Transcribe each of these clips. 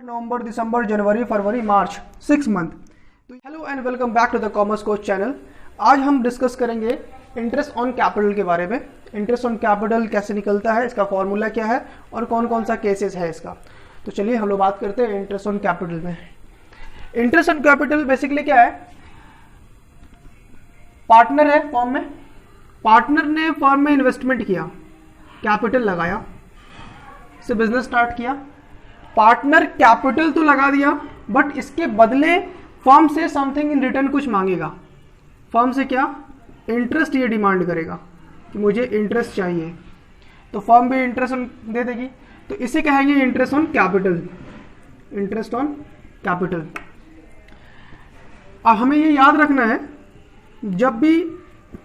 नवंबर, दिसंबर, जनवरी, फरवरी, मार्च, 6 मंथ। तो hello and welcome back to the Commerce Coach channel. आज हम डिस्कस करेंगे इंटरेस्ट ऑन कैपिटल के बारे में। इंटरेस्ट ऑन कैपिटल कैसे निकलता है, इसका फॉर्मूला क्या है और कौन कौन सा केसेस है इसका। तो चलिए हम लोग बात करते हैं इंटरेस्ट ऑन कैपिटल में। इंटरेस्ट ऑन कैपिटल बेसिकली क्या है, पार्टनर है फर्म में, पार्टनर ने फर्म में इन्वेस्टमेंट किया, कैपिटल लगाया, से बिजनेस स्टार्ट किया। पार्टनर कैपिटल तो लगा दिया बट इसके बदले फर्म से समथिंग इन रिटर्न कुछ मांगेगा। फर्म से क्या, इंटरेस्ट ये डिमांड करेगा कि मुझे इंटरेस्ट चाहिए, तो फर्म भी इंटरेस्ट दे देगी। तो इसे कहेंगे interest on capital. Interest on capital. अब हमें ये याद रखना है, जब भी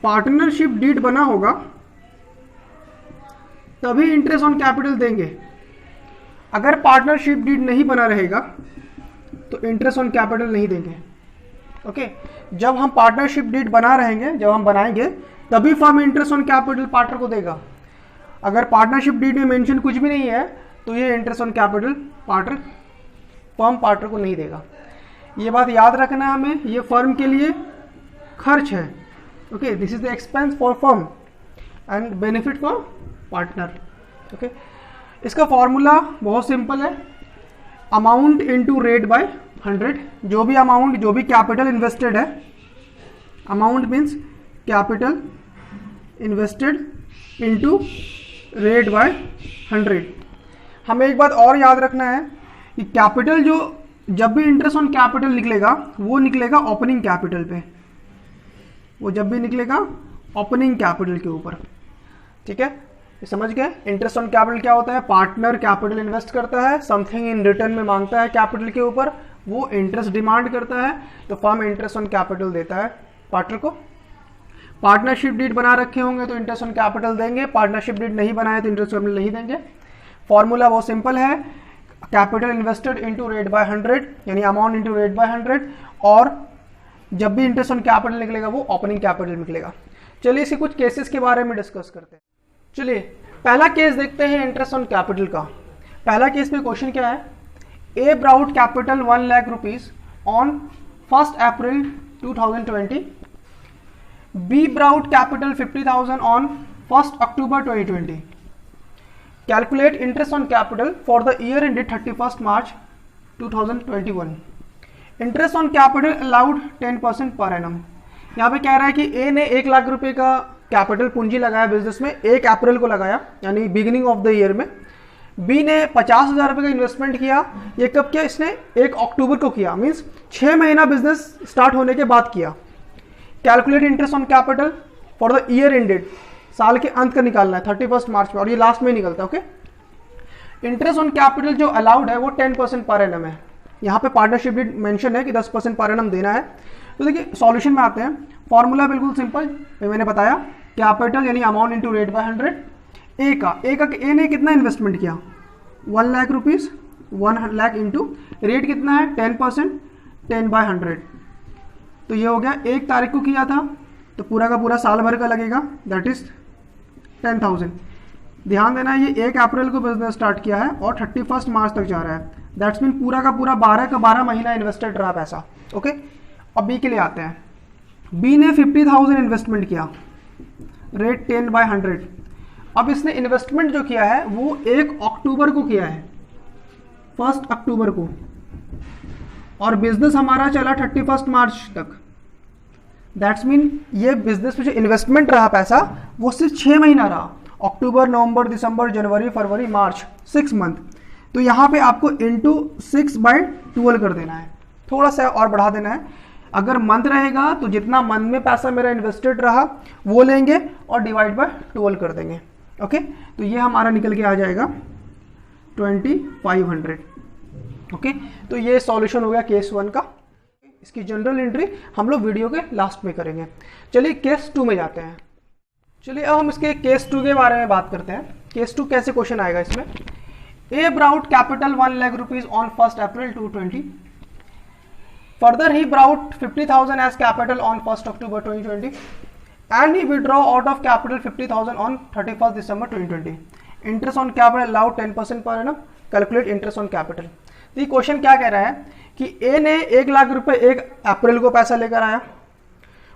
पार्टनरशिप डीड बना होगा तभी इंटरेस्ट ऑन कैपिटल देंगे। अगर पार्टनरशिप डीड नहीं बना रहेगा तो इंटरेस्ट ऑन कैपिटल नहीं देंगे। ओके, जब हम पार्टनरशिप डीड बना रहेंगे, जब हम बनाएंगे तभी firm interest on capital partner को देगा। अगर पार्टनरशिप डीड में मेंशन कुछ भी नहीं है तो ये interest on capital firm partner को नहीं देगा। ये बात याद रखना है हमें, ये फर्म के लिए खर्च है। Okay, this is the expense for firm and benefit for partner. Okay, इसका फॉर्मूला बहुत सिंपल है, अमाउंट इनटू रेट बाय 100। जो भी अमाउंट, जो भी कैपिटल इन्वेस्टेड है, amount means capital invested into rate by 100। हमें एक बात और याद रखना है कि कैपिटल जो, जब भी इंटरेस्ट ऑन कैपिटल निकलेगा वो निकलेगा ओपनिंग कैपिटल पे, वो जब भी निकलेगा ओपनिंग कैपिटल के ऊपर। ठीक है, समझ गए। इंटरेस्ट ऑन कैपिटल क्या होता है, पार्टनर कैपिटल इन्वेस्ट करता है, समथिंग इन रिटर्न में मांगता है कैपिटल के ऊपर, वो इंटरेस्ट डिमांड करता है, तो फर्म इंटरेस्ट ऑन कैपिटल देता है पार्टनर को। पार्टनरशिप डीड बना रखे होंगे तो इंटरेस्ट ऑन कैपिटल देंगे, पार्टनरशिप डीड नहीं बनाए तो इंटरेस्ट कैपिटल नहीं देंगे। फॉर्मूला बहुत सिंपल है, capital invested into rate by 100, यानी अमाउंट इंटू रेट बाय 100, और जब भी इंटरेस्ट ऑन कैपिटल निकलेगा वो ओपनिंग कैपिटल निकलेगा। चलिए इसके कुछ केसेस के बारे में डिस्कस करते हैं। चलिए पहला केस देखते हैं इंटरेस्ट ऑन कैपिटल का। पहला केस में क्वेश्चन क्या है, A brought capital 1 lakh rupees on 1 April 2020, B brought capital 50,000 on 1 October 2020। Calculate interest on capital for the year ended 31 March 2021। Interest on capital allowed 10% per annum. यहाँ पे कह रहा है कि ए ने 1 लाख रुपए का कैपिटल पूंजी लगाया बिजनेस में, 1 अप्रैल को लगाया यानी बिगिनिंग ऑफ द ईयर में। बी ने 50,000 रुपये का इन्वेस्टमेंट किया, ये कब किया, इसने 1 अक्टूबर को किया, मींस 6 महीना बिजनेस स्टार्ट होने के बाद किया। Calculate interest on capital for the year ended, साल के अंत का निकालना है 31 मार्च में, और ये लास्ट में निकलता है। ओके, इंटरेस्ट ऑन कैपिटल जो अलाउड है वो 10% पर एनम है। यहाँ पे पार्टनरशिप डीड मेंशन है कि 10% पर एनम देना है। तो देखिए सॉल्यूशन में आते हैं, फॉर्मूला बिल्कुल सिंपल मैंने बताया, कैपिटल यानी अमाउंट इंटू रेट बाय 100। ए ने कितना इन्वेस्टमेंट किया, 1 lakh rupees, 1 lakh into rate कितना है 10%, 10/100। तो ये हो गया 1 तारीख को किया था तो पूरा का पूरा साल भर का लगेगा, दैट इज 10,000। ध्यान देना है ये 1 अप्रैल को बिजनेस स्टार्ट किया है और 31 मार्च तक जा रहा है, दैट्स मीन पूरा का पूरा 12 का 12 महीना इन्वेस्टेड रहा पैसा। ओके, अब बी के लिए आते हैं। बी ने 50,000 इन्वेस्टमेंट किया, रेट 10/100। अब इसने इन्वेस्टमेंट जो किया है वो 1 अक्टूबर को किया है, 1 अक्टूबर को, और बिजनेस हमारा चला 31 मार्च तक। दैट्स मीन ये बिजनेस में जो इन्वेस्टमेंट रहा पैसा वो सिर्फ 6 महीना रहा, अक्टूबर, नवंबर, दिसंबर, जनवरी, फरवरी, मार्च, 6 मंथ। तो यहाँ पे आपको इंटू 6/12 कर देना है, थोड़ा सा और बढ़ा देना है। अगर मंथ रहेगा तो जितना मंथ में पैसा मेरा इन्वेस्टेड रहा वो लेंगे और डिवाइड बाय 12 कर देंगे। ओके, तो ये हमारा निकल के आ जाएगा 2500। ओके, तो ये सॉल्यूशन हो गया केस 1 का। इसकी जनरल एंट्री हम लोग वीडियो के लास्ट में करेंगे। चलिए केस 2 में जाते हैं। चलिए अब हम इसके केस 2 के बारे में बात करते हैं। केस 2 कैसे क्वेश्चन आएगा इसमें, A brought capital 1 lakh rupees on 1 April 2020, further he brought 50,000 as capital on 1st October 2020 and he withdraw out of capital 50,000 on 31st December 2020. Interest on capital allowed 10% per annum. Calculate interest on capital. तो ये question क्या कह रहा है कि ए ने 1 लाख रुपए 1 अप्रैल को पैसा लेकर आया,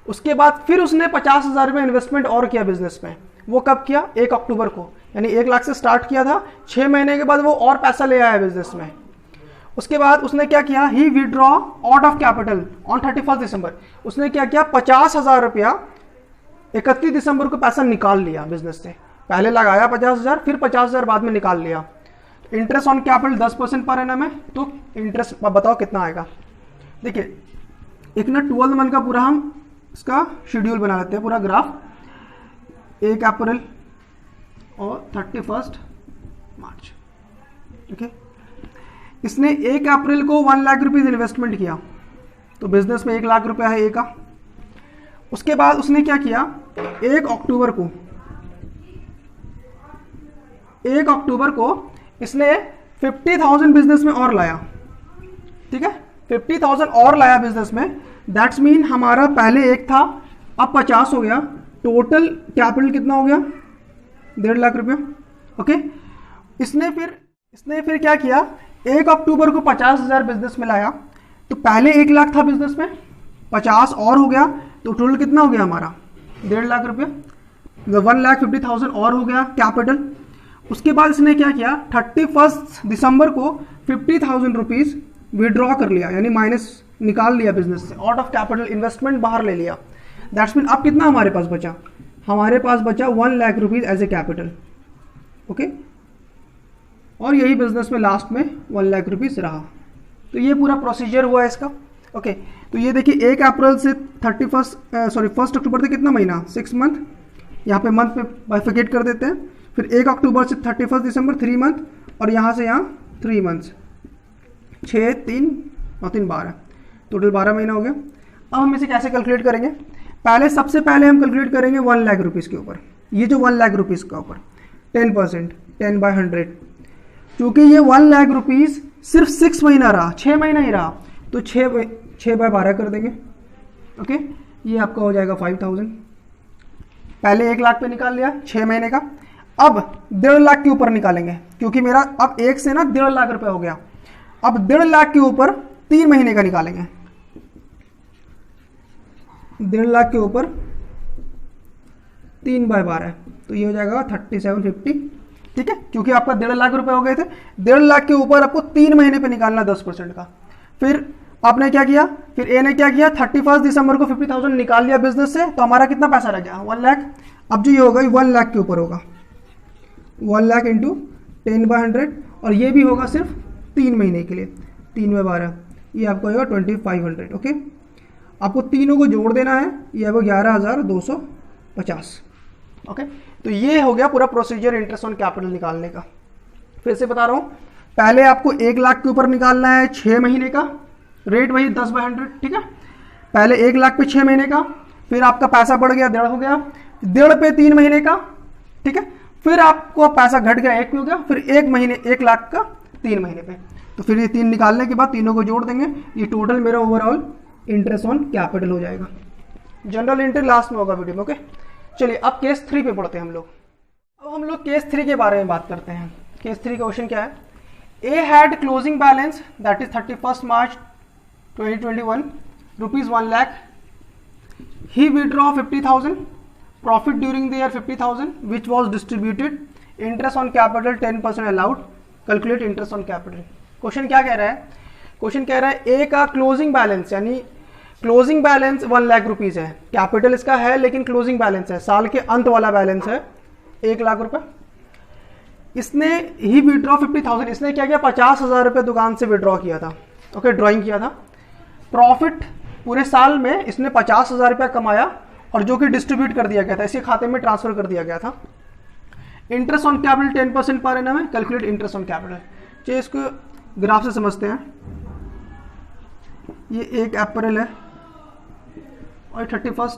उसके बाद फिर उसने 50,000 रुपये इन्वेस्टमेंट और किया बिजनेस में। वो कब किया? 1 अक्टूबर को, यानी 1 लाख से स्टार्ट किया था, 6 महीने के बाद वो और पैसा ले आया बिजनेस में। उसके बाद उसने क्या किया? He withdraw out of capital on 31 December. उसने क्या किया? 50,000 रुपया 31 दिसंबर को पैसा निकाल लिया बिजनेस से। पहले लगाया 50,000, फिर 50,000 बाद में निकाल लिया। Interest on capital 10% per annum है, तो इंटरेस्ट बताओ कितना आएगा? देखिए एक ना 12 मंथ का पूरा हम इसका शेड्यूल बना लेते हैं, पूरा ग्राफ। 1 अप्रैल और 31 मार्च, ठीक है। इसने 1 अप्रैल को 1 लाख रुपीज इन्वेस्टमेंट किया, तो बिजनेस में 1 लाख रुपया है ए का। उसके बाद उसने क्या किया? 1 अक्टूबर को इसने 50,000 बिजनेस में और लाया, ठीक है। 50,000 और लाया बिजनेस में, दैट्स मीन हमारा पहले 1 था, अब 50 हो गया। टोटल कैपिटल कितना हो गया? 1.5 लाख रुपया, ओके। इसने फिर क्या किया? 1 अक्टूबर को 50,000 बिजनेस में लाया, तो पहले 1 लाख था बिजनेस में, 50 और हो गया, तो टोटल कितना हो गया हमारा? 1.5 लाख रुपया। 1,50,000 और हो गया कैपिटल। उसके बाद इसने क्या किया? 31 दिसंबर को 50,000 रुपीज विड्रॉ कर लिया, यानी माइनस निकाल लिया बिजनेस से, आउट ऑफ कैपिटल, इन्वेस्टमेंट बाहर ले लिया। दैट्स मीन अब कितना हमारे पास बचा? हमारे पास बचा 1 lakh rupees as a capital, okay. और यही बिजनेस में लास्ट में 1 लाख रुपीज रहा। तो ये पूरा प्रोसीजर हुआ इसका, ओके। तो ये देखिए 1 अप्रैल से 1 अक्टूबर तक कितना महीना? 6 मंथ। यहाँ पे मंथ में बाइफिकेट कर देते हैं। फिर 1 अक्टूबर से 31 दिसंबर 3 मंथ, और यहाँ से यहाँ 3 मंथ्स, 6, 3 और 3 12, टोटल 12 महीना हो गया। अब हम इसे कैसे कैलकुलेट करेंगे? सबसे पहले हम कैलकुलेट करेंगे 1 लाख रुपीज़ के ऊपर। ये जो 1 लाख रुपीज़ का ऊपर 10%, 10/100, क्योंकि ये 1 लाख रुपीज़ सिर्फ 6 महीना रहा, 6 महीना ही रहा, तो 6/12 कर देंगे, ओके। ये आपका हो जाएगा 5,000। पहले 1 लाख पे निकाल लिया 6 महीने का, अब 1.5 लाख के ऊपर निकालेंगे, क्योंकि मेरा अब 1 से ना 1.5 लाख रुपए हो गया। अब 1.5 लाख के ऊपर 3 महीने का निकालेंगे, 1.5 लाख के ऊपर 3/12, तो ये हो जाएगा 3750, ठीक है। क्योंकि आपका 1.5 लाख रुपए हो गए थे, 1.5 लाख के ऊपर आपको 3 महीने पे निकालना 10% का। फिर आपने क्या किया? फिर ए ने क्या किया? 31 दिसंबर को 50,000 निकाल लिया बिजनेस से, तो हमारा कितना पैसा रह गया? 1 लाख। अब जो ये होगा 1 लाख के ऊपर होगा, 1 लाख इंटू 10/100, और ये भी होगा सिर्फ 3 महीने के लिए, 3/12, ये आपको होगा 2500, ओके। आपको तीनों को जोड़ देना है, ये आपको 11,250, ओके। तो ये हो गया पूरा प्रोसीजर इंटरेस्ट ऑन कैपिटल निकालने का। फिर से बता रहा हूँ, पहले आपको 1 लाख के ऊपर निकालना है 6 महीने का, रेट वही 10/100, ठीक है। पहले 1 लाख पे 6 महीने का, फिर आपका पैसा बढ़ गया 1.5 हो गया, 1.5 पे 3 महीने का, ठीक है। फिर आपको पैसा घट गया 1 हो गया, फिर 1 लाख का 3 महीने पे। तो फिर ये 3 निकालने के बाद तीनों को जोड़ देंगे, ये टोटल मेरा ओवरऑल इंटरेस्ट ऑन कैपिटल हो जाएगा। जनरल एंट्री लास्ट में होगा वीडियो में, ओके। चलिए अब केस 3 पे पढ़ते हैं हम लोग। अब हम लोग केस 3 के बारे में बात करते हैं। केस 3 का क्वेश्चन क्या है? A had closing balance that is 31 March 2021 rupees 1 lakh. He withdraw 50,000, profit during the year 50,000 which was distributed, interest on capital 10% allowed, calculate interest on capital. Question क्या कह रहा है? क्वेश्चन कह रहा है ए का क्लोजिंग बैलेंस, यानी क्लोजिंग बैलेंस 1 लाख रुपीज है, कैपिटल इसका है लेकिन क्लोजिंग बैलेंस है, साल के अंत वाला बैलेंस है 1 लाख रुपए। इसने ही विड्रॉ 50,000, इसने क्या किया? 50,000 रुपये दुकान से विड्रॉ किया था, ओके, ड्रॉइंग किया था। प्रॉफिट पूरे साल में इसने 50,000 रुपया कमाया, और जो कि डिस्ट्रीब्यूट कर दिया गया था, इसके खाते में ट्रांसफर कर दिया गया था। Interest on capital 10% per annum है, कैलकुलेट इंटरेस्ट ऑन कैपिटल। चलिए इसको ग्राफ से समझते हैं। ये 1 अप्रैल है और 31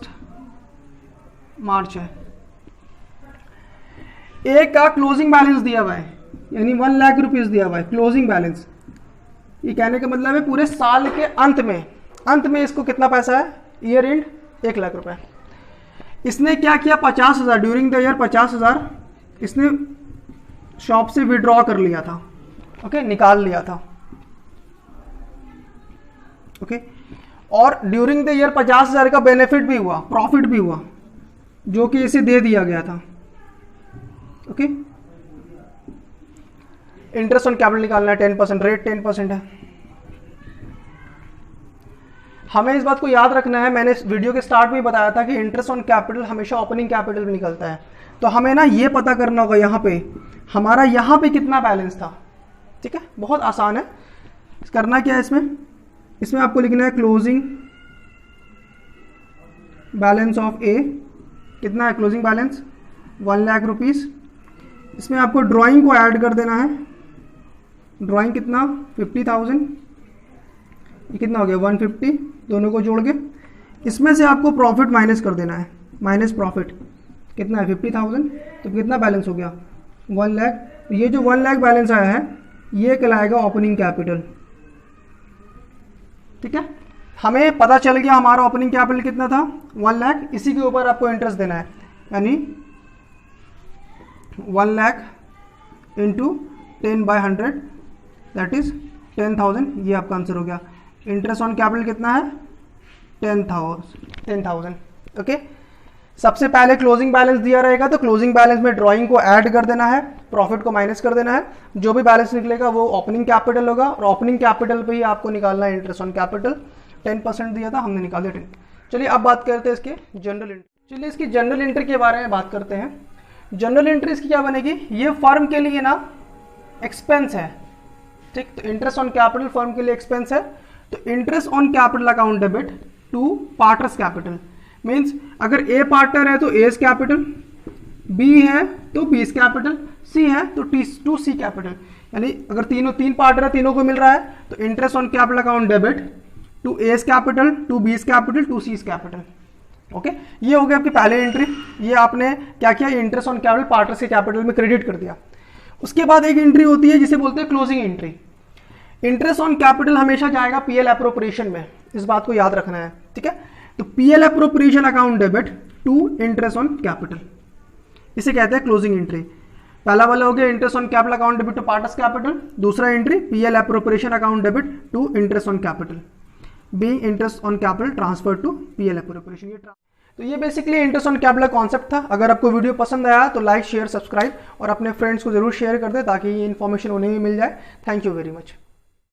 मार्च है। ए का क्लोजिंग बैलेंस दिया हुआ है, यानी 1 लाख रुपीज दिया हुआ है क्लोजिंग बैलेंस। ये कहने का मतलब है पूरे साल के अंत में इसको कितना पैसा है? ईयर एंड 1 लाख रुपए। इसने क्या किया? 50,000 ड्यूरिंग द ईयर 50,000 इसने शॉप से विड्रॉ कर लिया था, ओके, निकाल लिया था। ओके। और ड्यूरिंग द ईयर 50,000 का बेनिफिट भी हुआ, प्रॉफिट भी हुआ, जो कि इसे दे दिया गया था। ओके। इंटरेस्ट ऑन कैपिटल निकालना है 10%, रेट 10% है। हमें इस बात को याद रखना है, मैंने इस वीडियो के स्टार्ट में बताया था कि इंटरेस्ट ऑन कैपिटल हमेशा ओपनिंग कैपिटल में निकलता है। तो हमें ना ये पता करना होगा यहाँ पे हमारा यहाँ पे कितना बैलेंस था। ठीक है, बहुत आसान है। करना क्या है इसमें आपको लिखना है क्लोजिंग बैलेंस ऑफ ए। कितना है क्लोजिंग बैलेंस? 1 लाख रुपीस। इसमें आपको ड्राइंग को ऐड कर देना है। ड्राइंग कितना? 50,000। ये कितना हो गया? 150, दोनों को जोड़ के। इसमें से आपको प्रॉफिट माइनस कर देना है, माइनस प्रॉफिट कितना है? 50,000। तो कितना बैलेंस हो गया? 1 लाख। ये जो 1 लाख बैलेंस आया है ये कहलाएगा ओपनिंग कैपिटल। ठीक है, हमें पता चल गया हमारा ओपनिंग कैपिटल कितना था? 1 लाख। इसी के ऊपर आपको इंटरेस्ट देना है, यानी 1 लाख इंटू 10/100 दैट इज 10,000। ये आपका आंसर हो गया। इंटरेस्ट ऑन कैपिटल कितना है? 10,000। ओके। सबसे पहले क्लोजिंग बैलेंस दिया रहेगा तो क्लोजिंग बैलेंस में ड्राइंग को ऐड कर देना है, प्रॉफिट को माइनस कर देना है। जो भी बैलेंस निकलेगा वो ओपनिंग कैपिटल होगा और ओपनिंग कैपिटल पे ही आपको निकालना है इंटरेस्ट ऑन कैपिटल। 10% दिया था, हमने निकाल दिया 10। चलिए अब बात करते हैं इसके जनरल एंट्री। चलिए इसकी जनरल एंट्री के बारे में बात करते हैं। जनरल एंट्री इसकी क्या बनेगी? ये फर्म के लिए ना एक्सपेंस है। ठीक, तो इंटरेस्ट ऑन कैपिटल फर्म के लिए एक्सपेंस है। तो interest on capital account debit to partners capital means अगर ए पार्टनर है तो एस कैपिटल, बी है तो बीस कैपिटल, सी है तो टू सी कैपिटल। यानी अगर तीन पार्टनर है, तीनों को मिल रहा है तो interest on capital account debit to A's capital, to B's capital, to C capital. Okay, ये हो गया आपकी पहली एंट्री। ये आपने क्या किया? इंटरेस्ट ऑन कैपिटल पार्टनर्स के कैपिटल में क्रेडिट कर दिया। उसके बाद एक एंट्री होती है जिसे बोलते हैं closing entry. Interest on capital हमेशा जाएगा पीएल एप्रोप्रिएशन में, इस बात को याद रखना है। ठीक है, तो PL appropriation account debit to interest on capital, इसे कहते हैं क्लोजिंग एंट्री। पहला वाला हो गया interest on capital account debit to partners capital. दूसरा entry PL appropriation account debit to interest on capital, being interest on capital transfer to PL appropriation. तो ये basically interest on capital concept था। अगर आपको वीडियो पसंद आया तो like, share, subscribe और अपने फ्रेंड्स को जरूर शेयर कर दे ताकि ये इन्फॉर्मेशन उन्हें भी मिल जाए। Thank you very much.